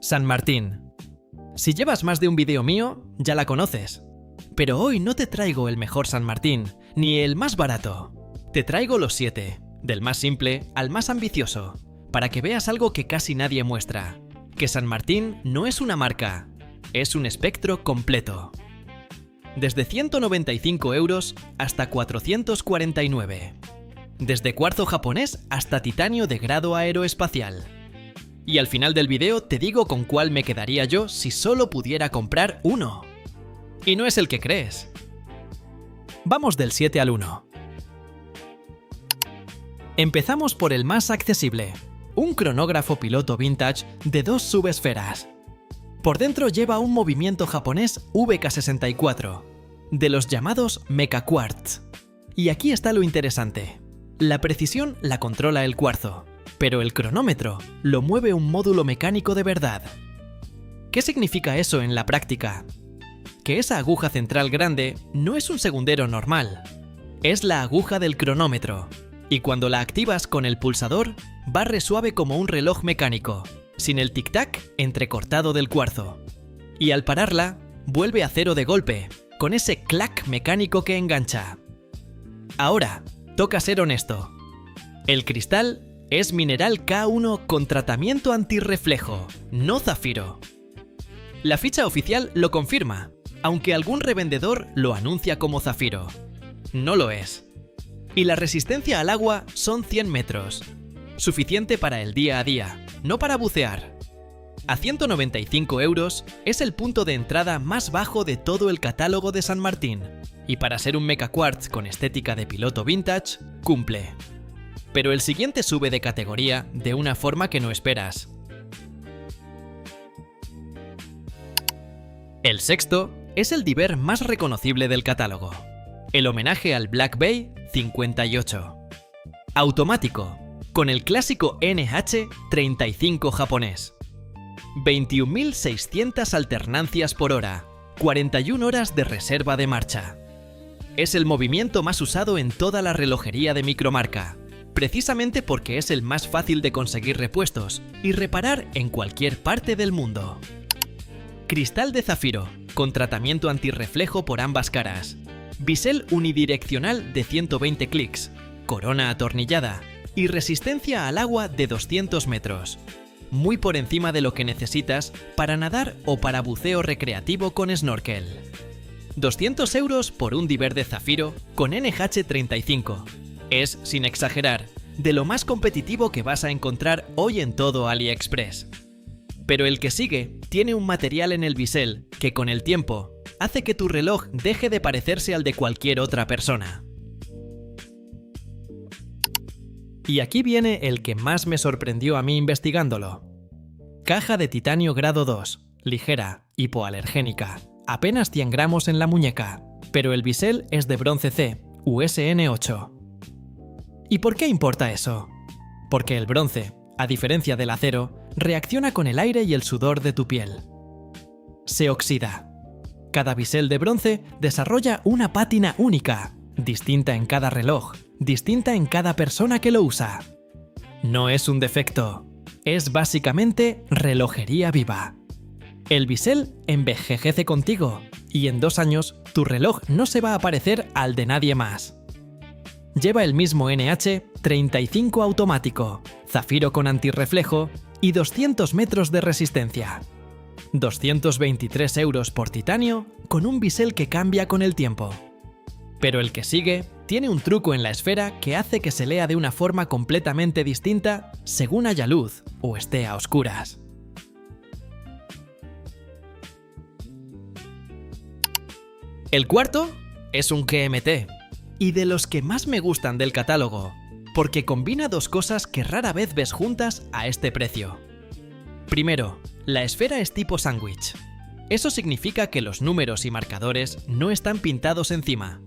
San Martín. Si llevas más de un vídeo mío, ya la conoces. Pero hoy no te traigo el mejor San Martín, ni el más barato. Te traigo los 7, del más simple al más ambicioso, para que veas algo que casi nadie muestra, que San Martín no es una marca, es un espectro completo. Desde 195 € hasta 449. Desde cuarzo japonés hasta titanio de grado aeroespacial. Y al final del vídeo te digo con cuál me quedaría yo si solo pudiera comprar uno. Y no es el que crees. Vamos del 7 al 1. Empezamos por el más accesible, un cronógrafo piloto vintage de 2 subesferas. Por dentro lleva un movimiento japonés VK64, de los llamados Mecha Quartz. Y aquí está lo interesante. La precisión la controla el cuarzo, pero el cronómetro lo mueve un módulo mecánico de verdad. ¿Qué significa eso en la práctica? Que esa aguja central grande no es un segundero normal, es la aguja del cronómetro, y cuando la activas con el pulsador, barre suave como un reloj mecánico, sin el tic-tac entrecortado del cuarzo. Y al pararla, vuelve a cero de golpe, con ese clac mecánico que engancha. Ahora, toca ser honesto. El cristal es mineral K1 con tratamiento antirreflejo, no zafiro. La ficha oficial lo confirma, aunque algún revendedor lo anuncia como zafiro. No lo es. Y la resistencia al agua son 100 metros, suficiente para el día a día, no para bucear. A 195 € es el punto de entrada más bajo de todo el catálogo de San Martín, y para ser un Mecha Quartz con estética de piloto vintage, cumple. Pero el siguiente sube de categoría de una forma que no esperas. El sexto es el diver más reconocible del catálogo, el homenaje al Black Bay 58. Automático, con el clásico NH35 japonés. 21.600 alternancias por hora, 41 horas de reserva de marcha. Es el movimiento más usado en toda la relojería de micromarca, precisamente porque es el más fácil de conseguir repuestos y reparar en cualquier parte del mundo. Cristal de zafiro, con tratamiento antirreflejo por ambas caras. Bisel unidireccional de 120 clics, corona atornillada y resistencia al agua de 200 metros. Muy por encima de lo que necesitas para nadar o para buceo recreativo con snorkel. 200 € por un diver de zafiro con NH35. Es, sin exagerar, de lo más competitivo que vas a encontrar hoy en todo AliExpress. Pero el que sigue tiene un material en el bisel que con el tiempo hace que tu reloj deje de parecerse al de cualquier otra persona. Y aquí viene el que más me sorprendió a mí investigándolo. Caja de titanio grado 2, ligera, hipoalergénica, apenas 100 gramos en la muñeca, pero el bisel es de bronce C, USN8. ¿Y por qué importa eso? Porque el bronce, a diferencia del acero, reacciona con el aire y el sudor de tu piel. Se oxida. Cada bisel de bronce desarrolla una pátina única, distinta en cada reloj, distinta en cada persona que lo usa. No es un defecto, es básicamente relojería viva. El bisel envejece contigo y en 2 años tu reloj no se va a parecer al de nadie más. Lleva el mismo NH35 automático, zafiro con antirreflejo y 200 metros de resistencia. 223 € por titanio con un bisel que cambia con el tiempo. Pero el que sigue tiene un truco en la esfera que hace que se lea de una forma completamente distinta según haya luz o esté a oscuras. El cuarto es un GMT, y de los que más me gustan del catálogo, porque combina 2 cosas que rara vez ves juntas a este precio. Primero, la esfera es tipo sándwich. Eso significa que los números y marcadores no están pintados encima.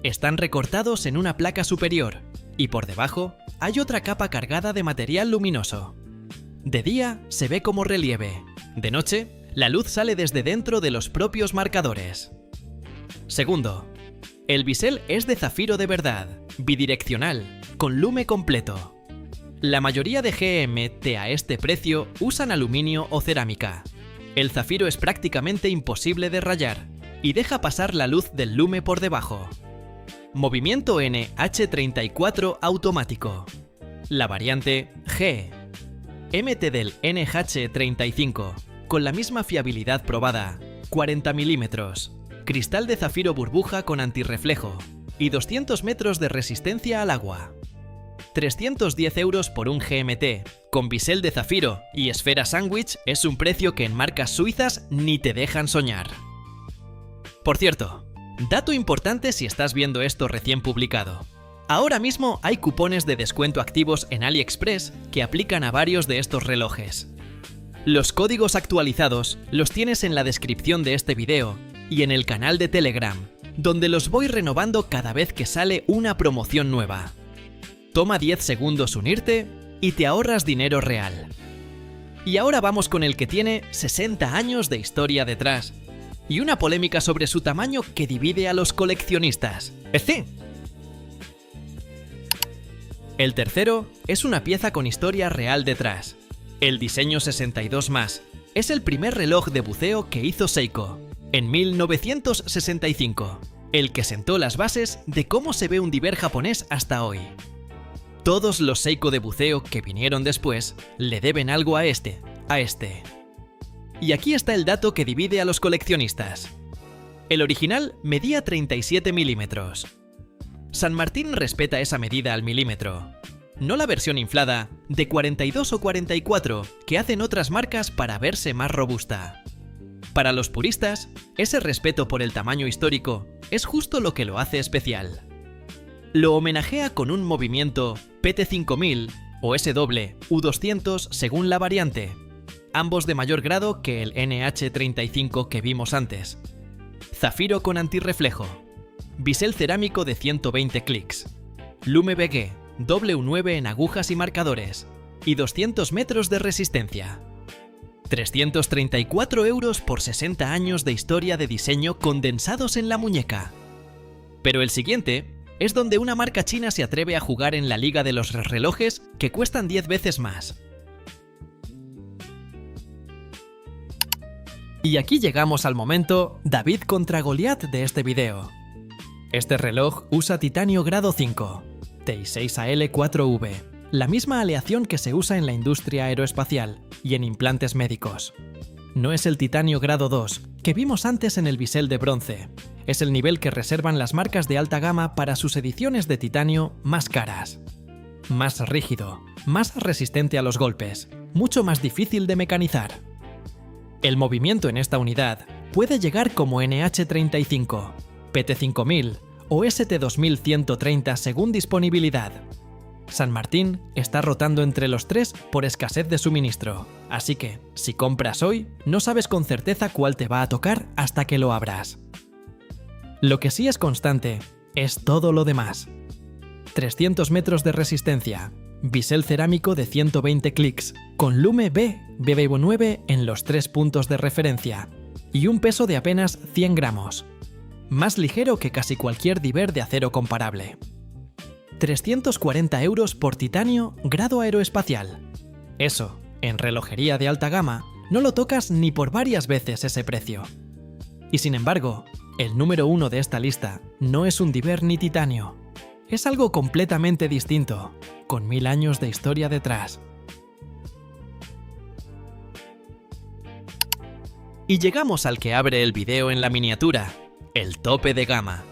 Están recortados en una placa superior, y por debajo hay otra capa cargada de material luminoso. De día se ve como relieve, de noche la luz sale desde dentro de los propios marcadores. Segundo, el bisel es de zafiro de verdad, bidireccional, con lume completo. La mayoría de GMT a este precio usan aluminio o cerámica. El zafiro es prácticamente imposible de rayar y deja pasar la luz del lume por debajo. Movimiento NH34 automático. La variante G. MT del NH35, con la misma fiabilidad probada, 40 mm, cristal de zafiro burbuja con antirreflejo y 200 metros de resistencia al agua. 310 € por un GMT, con bisel de zafiro y esfera sándwich es un precio que en marcas suizas ni te dejan soñar. Por cierto, dato importante si estás viendo esto recién publicado. Ahora mismo hay cupones de descuento activos en AliExpress que aplican a varios de estos relojes. Los códigos actualizados los tienes en la descripción de este video y en el canal de Telegram, donde los voy renovando cada vez que sale una promoción nueva. Toma 10 segundos unirte y te ahorras dinero real. Y ahora vamos con el que tiene 60 años de historia detrás y una polémica sobre su tamaño que divide a los coleccionistas. El tercero es una pieza con historia real detrás. El diseño 62+. Es el primer reloj de buceo que hizo Seiko, en 1965, el que sentó las bases de cómo se ve un diver japonés hasta hoy. Todos los Seiko de buceo que vinieron después le deben algo a este. Y aquí está el dato que divide a los coleccionistas. El original medía 37 milímetros. San Martín respeta esa medida al milímetro, no la versión inflada de 42 o 44 que hacen otras marcas para verse más robusta. Para los puristas, ese respeto por el tamaño histórico es justo lo que lo hace especial. Lo homenajea con un movimiento PT5000 o SW U200 según la variante, ambos de mayor grado que el NH35 que vimos antes. Zafiro con antirreflejo, bisel cerámico de 120 clics, lume BG, W9 en agujas y marcadores y 200 metros de resistencia. 334 € por 60 años de historia de diseño condensados en la muñeca. Pero el siguiente es donde una marca china se atreve a jugar en la liga de los relojes que cuestan 10 veces más. Y aquí llegamos al momento David contra Goliat de este video. Este reloj usa titanio grado 5, TI6AL4V, la misma aleación que se usa en la industria aeroespacial y en implantes médicos. No es el titanio grado 2, que vimos antes en el bisel de bronce. Es el nivel que reservan las marcas de alta gama para sus ediciones de titanio más caras. Más rígido, más resistente a los golpes, mucho más difícil de mecanizar. El movimiento en esta unidad puede llegar como NH35, PT5000 o ST2130 según disponibilidad. San Martín está rotando entre los tres por escasez de suministro, así que, si compras hoy, no sabes con certeza cuál te va a tocar hasta que lo abras. Lo que sí es constante es todo lo demás. 300 metros de resistencia, bisel cerámico de 120 clics, con lume BB9 en los 3 puntos de referencia, y un peso de apenas 100 gramos. Más ligero que casi cualquier diver de acero comparable. 340 € por titanio grado aeroespacial. Eso, en relojería de alta gama, no lo tocas ni por varias veces ese precio. Y sin embargo, el número 1 de esta lista no es un diver ni titanio. Es algo completamente distinto, con 1000 años de historia detrás. Y llegamos al que abre el video en la miniatura, el tope de gama.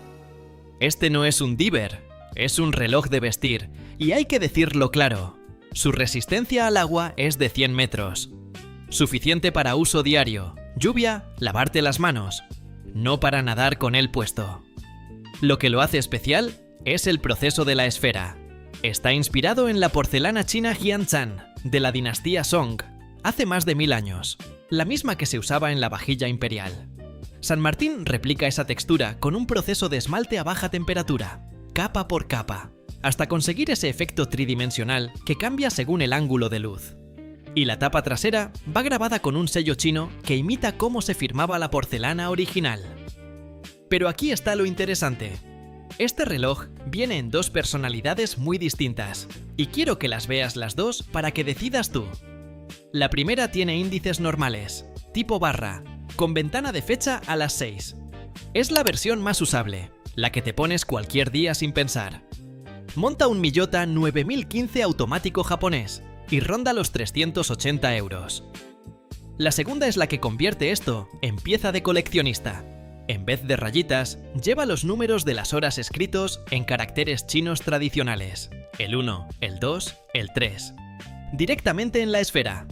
Este no es un diver, es un reloj de vestir, y hay que decirlo claro, su resistencia al agua es de 100 metros. Suficiente para uso diario, lluvia, lavarte las manos, no para nadar con él puesto. Lo que lo hace especial es el proceso de la esfera. Está inspirado en la porcelana china Jianshan, de la dinastía Song, hace más de 1000 años, la misma que se usaba en la vajilla imperial. San Martín replica esa textura con un proceso de esmalte a baja temperatura, capa por capa, hasta conseguir ese efecto tridimensional que cambia según el ángulo de luz. Y la tapa trasera va grabada con un sello chino que imita cómo se firmaba la porcelana original. Pero aquí está lo interesante. Este reloj viene en dos personalidades muy distintas, y quiero que las veas las dos para que decidas tú. La primera tiene índices normales, tipo barra, con ventana de fecha a las 6. Es la versión más usable, la que te pones cualquier día sin pensar. Monta un Miyota 9015 automático japonés y ronda los 380 euros. La segunda es la que convierte esto en pieza de coleccionista. En vez de rayitas, lleva los números de las horas escritos en caracteres chinos tradicionales, el 1, el 2, el 3, directamente en la esfera.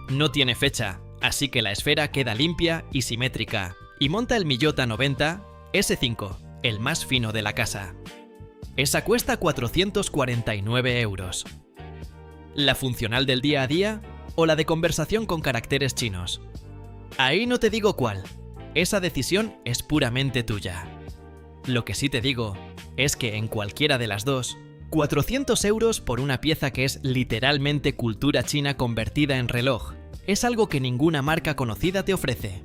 No tiene fecha, así que la esfera queda limpia y simétrica, y monta el Miyota 90 S5, el más fino de la casa. Esa cuesta 449 euros. ¿La funcional del día a día o la de conversación con caracteres chinos? Ahí no te digo cuál. Esa decisión es puramente tuya. Lo que sí te digo es que en cualquiera de las dos, 400 euros por una pieza que es literalmente cultura china convertida en reloj, es algo que ninguna marca conocida te ofrece.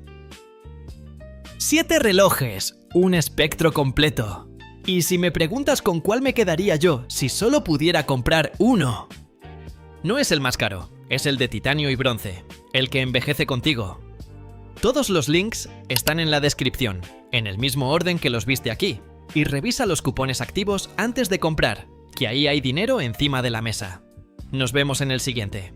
7 relojes, un espectro completo. Y si me preguntas con cuál me quedaría yo si solo pudiera comprar uno. No es el más caro, es el de titanio y bronce, el que envejece contigo. Todos los links están en la descripción, en el mismo orden que los viste aquí, y revisa los cupones activos antes de comprar, que ahí hay dinero encima de la mesa. Nos vemos en el siguiente.